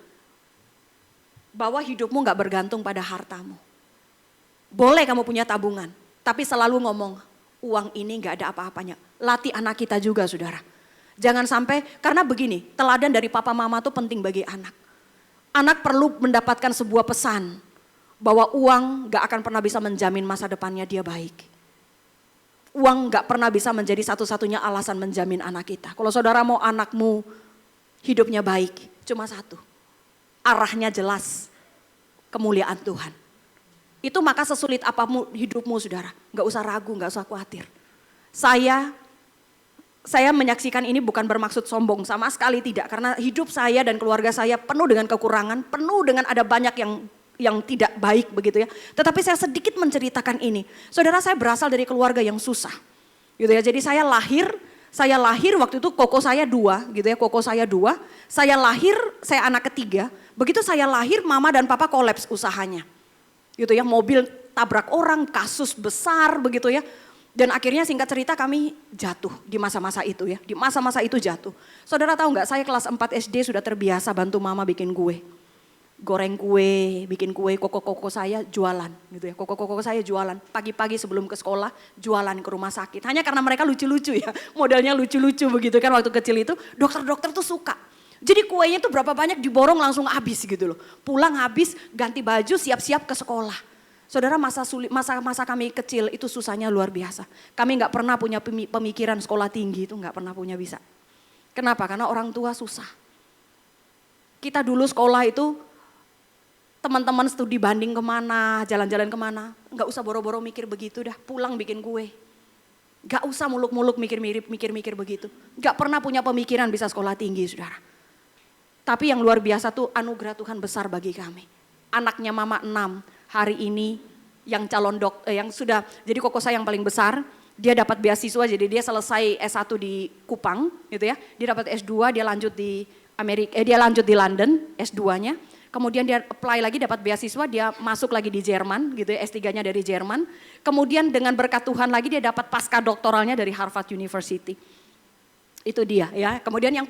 Bahwa hidupmu gak bergantung pada hartamu. Boleh kamu punya tabungan, tapi selalu ngomong uang ini gak ada apa-apanya. Latih anak kita juga saudara. Jangan sampai, karena begini, teladan dari papa mama itu penting bagi anak. Anak perlu mendapatkan sebuah pesan. Bahwa uang gak akan pernah bisa menjamin masa depannya dia baik. Uang gak pernah bisa menjadi satu-satunya alasan menjamin anak kita. Kalau saudara mau anakmu hidupnya baik, cuma satu. Arahnya jelas, kemuliaan Tuhan. Itu maka sesulit apapun hidupmu saudara. Gak usah ragu, gak usah khawatir. Saya menyaksikan ini bukan bermaksud sombong, sama sekali tidak. Karena hidup saya dan keluarga saya penuh dengan kekurangan, penuh dengan ada banyak yang tidak baik begitu ya. Tetapi saya sedikit menceritakan ini. Saudara, saya berasal dari keluarga yang susah. Gitu ya. Jadi saya lahir waktu itu koko saya 2 gitu ya. Koko saya 2. Saya lahir, saya anak ketiga. Begitu saya lahir mama dan papa kolaps usahanya. Gitu ya, mobil tabrak orang, kasus besar begitu ya. Dan akhirnya singkat cerita kami jatuh di masa-masa itu ya. Di masa-masa itu jatuh. Saudara tahu nggak, saya kelas 4 SD sudah terbiasa bantu mama bikin kue. Goreng kue, bikin kue, koko-koko saya jualan gitu ya. Koko-koko saya jualan. Pagi-pagi sebelum ke sekolah jualan ke rumah sakit. Hanya karena mereka lucu-lucu ya. Modelnya lucu-lucu begitu kan waktu kecil itu. Dokter-dokter tuh suka. Jadi kuenya tuh berapa banyak diborong langsung habis gitu loh. Pulang habis, ganti baju, siap-siap ke sekolah. Saudara, masa kami kecil itu susahnya luar biasa. Kami nggak pernah punya pemikiran sekolah tinggi, itu nggak pernah punya bisa. Kenapa? Karena orang tua susah. Kita dulu sekolah itu teman-teman studi banding kemana, jalan-jalan kemana. Nggak usah boro-boro mikir begitu dah, pulang bikin kue. Nggak usah muluk-muluk mikir-mikir begitu. Nggak pernah punya pemikiran bisa sekolah tinggi, saudara. Tapi yang luar biasa tuh anugerah Tuhan besar bagi kami. Anaknya mama 6 hari ini yang calon yang sudah jadi koko saya yang paling besar. Dia dapat beasiswa, jadi dia selesai S1 di Kupang gitu ya. Dia dapat S2, dia lanjut di dia lanjut di London S2-nya. Kemudian dia apply lagi dapat beasiswa, dia masuk lagi di Jerman gitu ya, S3-nya dari Jerman. Kemudian dengan berkat Tuhan lagi dia dapat pasca doktoralnya dari Harvard University. Itu dia ya. Kemudian yang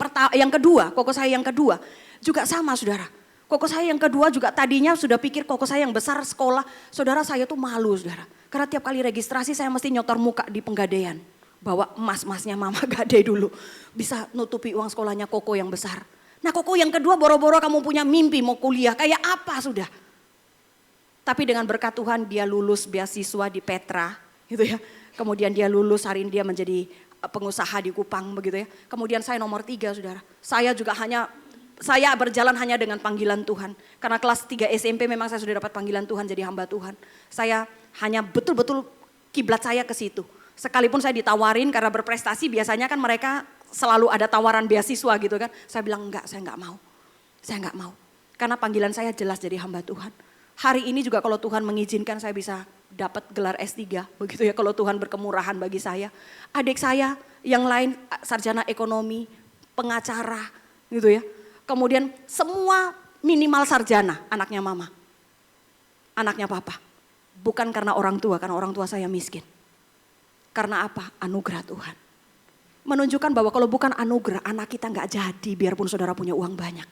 kedua, koko saya yang kedua juga sama, saudara. Koko saya yang kedua juga tadinya sudah pikir koko saya yang besar sekolah. Saudara, saya tuh malu, saudara. Karena tiap kali registrasi saya mesti nyotor muka di penggadaian. Bawa emas-emasnya mama gade dulu. Bisa nutupi uang sekolahnya koko yang besar. Nah, koko yang kedua boro-boro kamu punya mimpi mau kuliah. Kayak apa sudah? Tapi dengan berkat Tuhan dia lulus beasiswa di Petra gitu ya. Kemudian dia lulus, hari ini dia menjadi pengusaha di Kupang begitu ya. Kemudian saya nomor 3, saudara. Saya berjalan hanya dengan panggilan Tuhan. Karena kelas 3 SMP memang saya sudah dapat panggilan Tuhan jadi hamba Tuhan. Saya hanya betul-betul kiblat saya ke situ. Sekalipun saya ditawarin karena berprestasi, biasanya kan mereka selalu ada tawaran beasiswa gitu kan. Saya bilang enggak, saya enggak mau. Saya enggak mau. Karena panggilan saya jelas jadi hamba Tuhan. Hari ini juga kalau Tuhan mengizinkan saya bisa dapat gelar S3 begitu ya, kalau Tuhan berkemurahan bagi saya. Adik saya yang lain sarjana ekonomi, pengacara gitu ya. Kemudian semua minimal sarjana, anaknya mama. Anaknya papa. Bukan karena orang tua, karena orang tua saya miskin. Karena apa? Anugerah Tuhan. Menunjukkan bahwa kalau bukan anugerah, anak kita nggak jadi biarpun saudara punya uang banyak.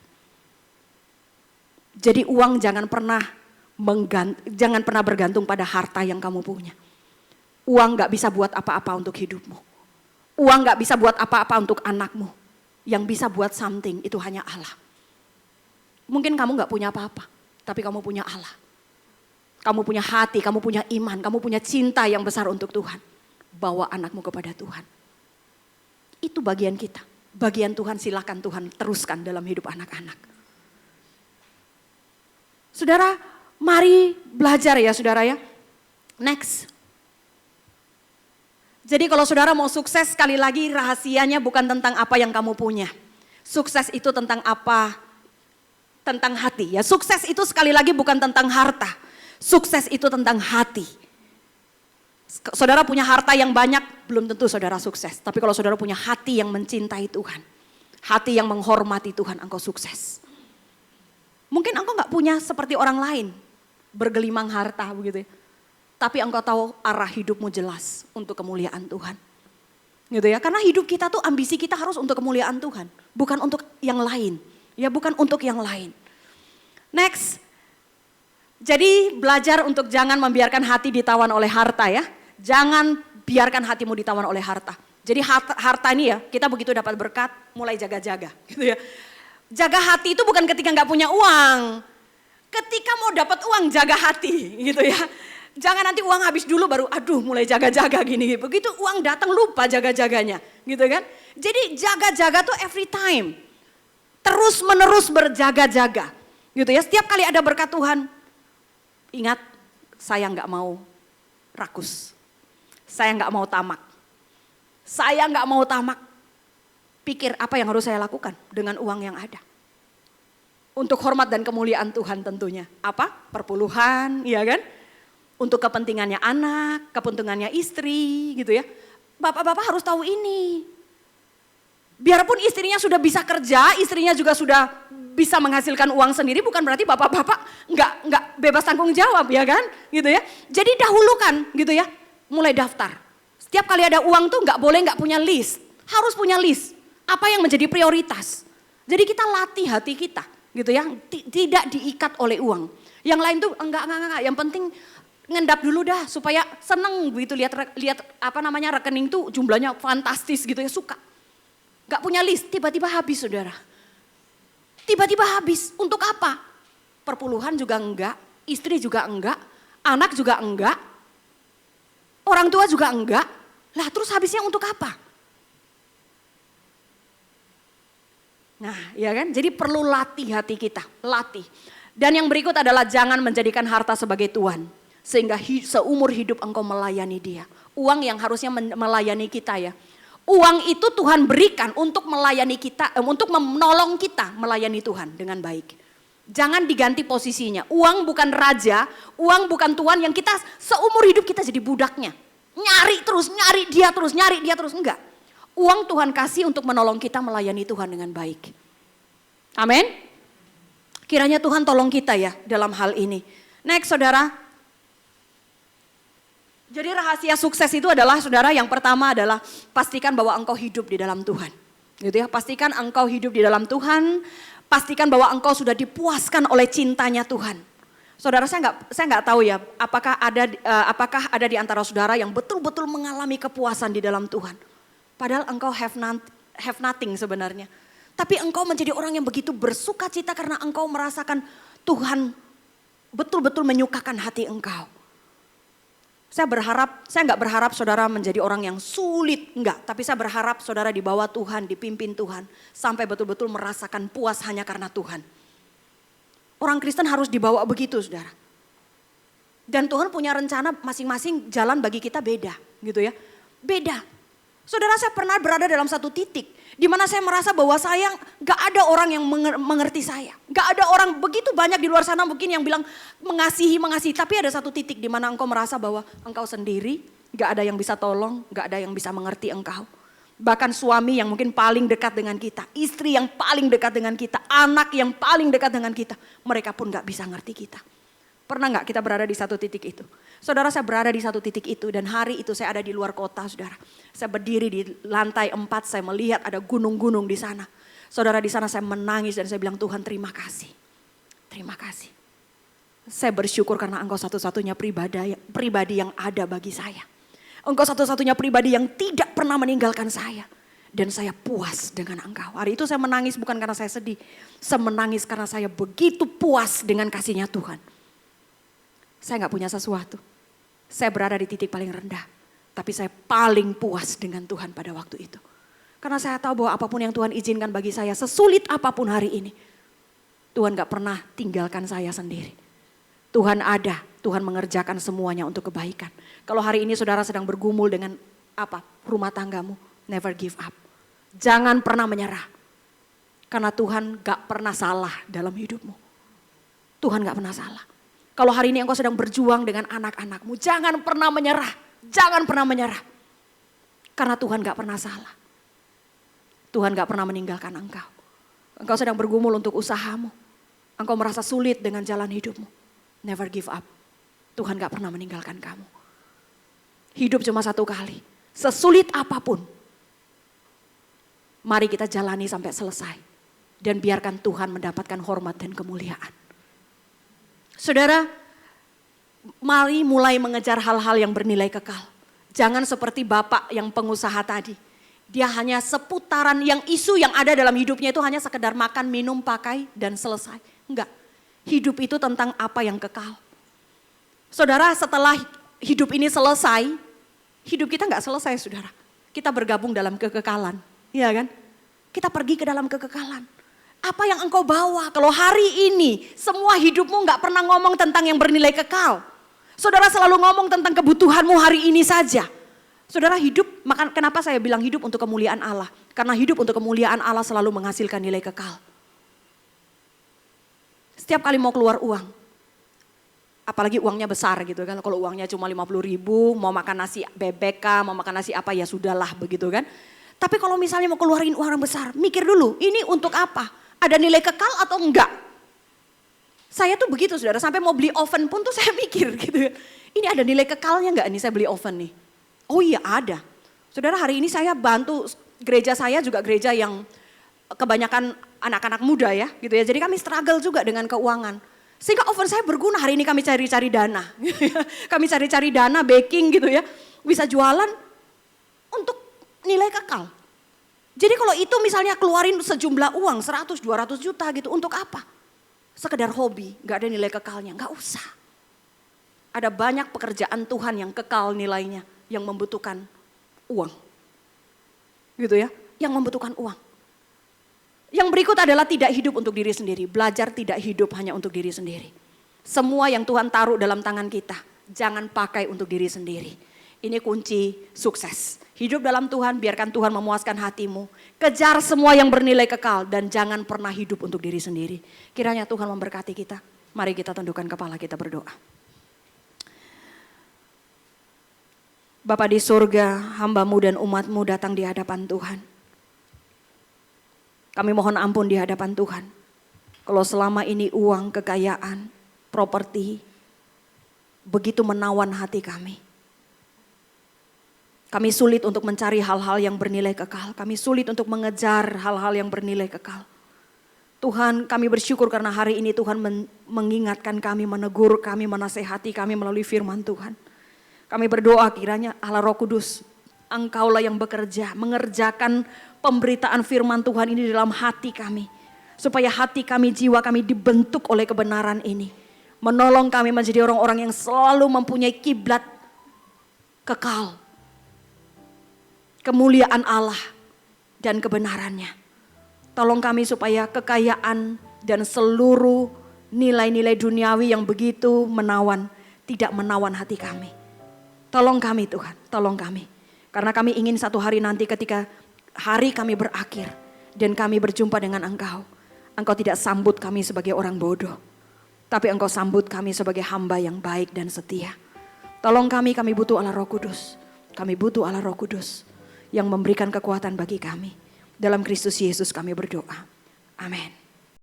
Jadi uang jangan pernah bergantung pada harta yang kamu punya. Uang gak bisa buat apa-apa untuk hidupmu. Uang gak bisa buat apa-apa untuk anakmu. Yang bisa buat something itu hanya Allah. Mungkin kamu gak punya apa-apa, tapi kamu punya Allah. Kamu punya hati, kamu punya iman, kamu punya cinta yang besar untuk Tuhan. Bawa anakmu kepada Tuhan. Itu bagian kita. Bagian Tuhan, silakan Tuhan teruskan dalam hidup anak-anak. Saudara, mari belajar ya saudara ya. Next. Jadi kalau saudara mau sukses, sekali lagi rahasianya bukan tentang apa yang kamu punya. Sukses itu tentang apa? Tentang hati ya. Sukses itu sekali lagi bukan tentang harta. Sukses itu tentang hati. Saudara punya harta yang banyak, belum tentu saudara sukses. Tapi kalau saudara punya hati yang mencintai Tuhan, hati yang menghormati Tuhan, engkau sukses. Mungkin engkau gak punya seperti orang lain, bergelimang harta begitu ya. Tapi engkau tahu arah hidupmu jelas untuk kemuliaan Tuhan. Gitu ya, karena hidup kita tuh ambisi kita harus untuk kemuliaan Tuhan. Bukan untuk yang lain, ya bukan untuk yang lain. Next, jadi belajar untuk jangan membiarkan hati ditawan oleh harta ya. Jangan biarkan hatimu ditawan oleh harta. Jadi harta ini ya, kita begitu dapat berkat, mulai jaga-jaga gitu ya. Jaga hati itu bukan ketika gak punya uang. Ketika mau dapat uang, jaga hati gitu ya. Jangan nanti uang habis dulu baru aduh mulai jaga-jaga gini. Begitu uang datang lupa jaga-jaganya gitu kan. Jadi jaga-jaga tuh every time. Terus menerus berjaga-jaga gitu ya. Setiap kali ada berkat Tuhan, ingat saya gak mau rakus. Saya gak mau tamak. Saya gak mau tamak. Pikir apa yang harus saya lakukan dengan uang yang ada. Untuk hormat dan kemuliaan Tuhan tentunya. Apa? Perpuluhan, ya kan? Untuk kepentingannya anak, kepentingannya istri gitu ya. Bapak-bapak harus tahu ini. Biarpun istrinya sudah bisa kerja, istrinya juga sudah bisa menghasilkan uang sendiri bukan berarti bapak-bapak nggak bebas tanggung jawab ya kan, gitu ya. Jadi dahulukan gitu ya, mulai daftar. Setiap kali ada uang tuh nggak boleh nggak punya list, harus punya list. Apa yang menjadi prioritas. Jadi kita latih hati kita gitu ya, tidak diikat oleh uang. Yang lain tuh enggak, yang penting ngendap dulu dah supaya seneng gitu lihat apa namanya rekening tuh jumlahnya fantastis gitu ya, suka. Gak punya list, tiba-tiba habis saudara. Tiba-tiba habis, untuk apa? Perpuluhan juga enggak, istri juga enggak, anak juga enggak, orang tua juga enggak. Lah terus habisnya untuk apa? Nah ya kan, jadi perlu latih hati kita, latih. Dan yang berikut adalah jangan menjadikan harta sebagai Tuhan. Sehingga seumur hidup engkau melayani dia. Uang yang harusnya melayani kita ya. Uang itu Tuhan berikan untuk melayani kita, untuk menolong kita melayani Tuhan dengan baik. Jangan diganti posisinya. Uang bukan raja, uang bukan Tuhan yang kita seumur hidup kita jadi budaknya. Nyari terus, nyari dia terus, enggak. Uang Tuhan kasih untuk menolong kita melayani Tuhan dengan baik. Amin. Kiranya Tuhan tolong kita ya dalam hal ini. Next saudara. Jadi rahasia sukses itu adalah saudara, yang pertama adalah pastikan bahwa engkau hidup di dalam Tuhan. Gitu ya, pastikan engkau hidup di dalam Tuhan, pastikan bahwa engkau sudah dipuaskan oleh cintanya Tuhan. Saudara, saya nggak tahu ya, apakah ada di antara saudara yang betul-betul mengalami kepuasan di dalam Tuhan. Padahal engkau have nothing sebenarnya. Tapi engkau menjadi orang yang begitu bersuka cita karena engkau merasakan Tuhan betul-betul menyukakan hati engkau. Saya nggak berharap saudara menjadi orang yang sulit, enggak. Tapi saya berharap saudara dibawa Tuhan, dipimpin Tuhan. Sampai betul-betul merasakan puas hanya karena Tuhan. Orang Kristen harus dibawa begitu saudara. Dan Tuhan punya rencana masing-masing jalan bagi kita beda gitu ya. Beda. Saudara, saya pernah berada dalam satu titik. Di mana saya merasa bahwa saya gak ada orang yang mengerti saya. Gak ada orang begitu banyak di luar sana mungkin yang bilang mengasihi. Tapi ada satu titik di mana engkau merasa bahwa engkau sendiri. Gak ada yang bisa tolong, gak ada yang bisa mengerti engkau. Bahkan suami yang mungkin paling dekat dengan kita. Istri yang paling dekat dengan kita. Anak yang paling dekat dengan kita. Mereka pun gak bisa ngerti kita. Pernah gak kita berada di satu titik itu? Saudara, saya berada di satu titik itu dan hari itu saya ada di luar kota saudara. Saya berdiri di lantai 4, saya melihat ada gunung-gunung di sana. Saudara, di sana saya menangis dan saya bilang, Tuhan terima kasih. Terima kasih. Saya bersyukur karena engkau satu-satunya pribadi yang ada bagi saya. Engkau satu-satunya pribadi yang tidak pernah meninggalkan saya. Dan saya puas dengan engkau. Hari itu saya menangis bukan karena saya sedih. Saya menangis karena saya begitu puas dengan kasihnya Tuhan. Saya gak punya sesuatu. Saya berada di titik paling rendah. Tapi saya paling puas dengan Tuhan pada waktu itu. Karena saya tahu bahwa apapun yang Tuhan izinkan bagi saya, sesulit apapun hari ini, Tuhan gak pernah tinggalkan saya sendiri. Tuhan ada, Tuhan mengerjakan semuanya untuk kebaikan. Kalau hari ini saudara sedang bergumul dengan rumah tanggamu, never give up. Jangan pernah menyerah. Karena Tuhan gak pernah salah dalam hidupmu. Tuhan gak pernah salah. Kalau hari ini engkau sedang berjuang dengan anak-anakmu, jangan pernah menyerah. Jangan pernah menyerah. Karena Tuhan gak pernah salah. Tuhan gak pernah meninggalkan engkau. Engkau sedang bergumul untuk usahamu. Engkau merasa sulit dengan jalan hidupmu. Never give up. Tuhan gak pernah meninggalkan kamu. Hidup cuma satu kali. Sesulit apapun. Mari kita jalani sampai selesai. Dan biarkan Tuhan mendapatkan hormat dan kemuliaan. Saudara, mari mulai mengejar hal-hal yang bernilai kekal. Jangan seperti bapak yang pengusaha tadi. Dia hanya seputaran yang isu yang ada dalam hidupnya itu hanya sekedar makan, minum, pakai dan selesai. Enggak, hidup itu tentang apa yang kekal. Saudara, setelah hidup ini selesai, hidup kita enggak selesai saudara. Kita bergabung dalam kekekalan, iya kan? Kita pergi ke dalam kekekalan. Apa yang engkau bawa? Kalau hari ini semua hidupmu gak pernah ngomong tentang yang bernilai kekal. Saudara selalu ngomong tentang kebutuhanmu hari ini saja. Saudara hidup, kenapa saya bilang hidup untuk kemuliaan Allah? Karena hidup untuk kemuliaan Allah selalu menghasilkan nilai kekal. Setiap kali mau keluar uang, apalagi uangnya besar gitu kan. Kalau uangnya cuma 50.000, mau makan nasi bebek kah, mau makan nasi apa ya sudahlah begitu kan. Tapi kalau misalnya mau keluarin uang besar, mikir dulu ini untuk apa? Ada nilai kekal atau enggak? Saya tuh begitu saudara, sampai mau beli oven pun tuh saya mikir gitu ya. Ini ada nilai kekalnya enggak nih saya beli oven nih? Oh iya ada. Saudara, hari ini saya bantu gereja saya juga gereja yang kebanyakan anak-anak muda ya gitu ya. Jadi kami struggle juga dengan keuangan. Sehingga oven saya berguna, hari ini kami cari-cari dana. Kami cari-cari dana, baking gitu ya. Bisa jualan untuk nilai kekal. Jadi kalau itu misalnya keluarin sejumlah uang 100-200 juta gitu, untuk apa? Sekedar hobi, gak ada nilai kekalnya, gak usah. Ada banyak pekerjaan Tuhan yang kekal nilainya, yang membutuhkan uang. Gitu ya, yang membutuhkan uang. Yang berikut adalah tidak hidup untuk diri sendiri. Belajar tidak hidup hanya untuk diri sendiri. Semua yang Tuhan taruh dalam tangan kita, jangan pakai untuk diri sendiri. Ini kunci sukses. Hidup dalam Tuhan, biarkan Tuhan memuaskan hatimu. Kejar semua yang bernilai kekal dan jangan pernah hidup untuk diri sendiri. Kiranya Tuhan memberkati kita. Mari kita tundukkan kepala, kita berdoa. Bapa di surga, hamba-Mu dan umat-Mu datang di hadapan Tuhan. Kami mohon ampun di hadapan Tuhan. Kalau selama ini uang, kekayaan, properti begitu menawan hati kami. Kami sulit untuk mencari hal-hal yang bernilai kekal. Kami sulit untuk mengejar hal-hal yang bernilai kekal. Tuhan, kami bersyukur karena hari ini Tuhan mengingatkan kami, menegur kami, menasehati kami melalui firman Tuhan. Kami berdoa kiranya Allah Roh Kudus, Engkaulah yang bekerja, mengerjakan pemberitaan firman Tuhan ini dalam hati kami. Supaya hati kami, jiwa kami dibentuk oleh kebenaran ini. Menolong kami menjadi orang-orang yang selalu mempunyai kiblat kekal. Kemuliaan Allah dan kebenarannya. Tolong kami supaya kekayaan dan seluruh nilai-nilai duniawi yang begitu menawan, tidak menawan hati kami. Tolong kami Tuhan, tolong kami. Karena kami ingin satu hari nanti ketika hari kami berakhir dan kami berjumpa dengan Engkau. Engkau tidak sambut kami sebagai orang bodoh. Tapi Engkau sambut kami sebagai hamba yang baik dan setia. Tolong kami butuh Allah Roh Kudus. Kami butuh Allah Roh Kudus yang memberikan kekuatan bagi kami. Dalam Kristus Yesus kami berdoa. Amin.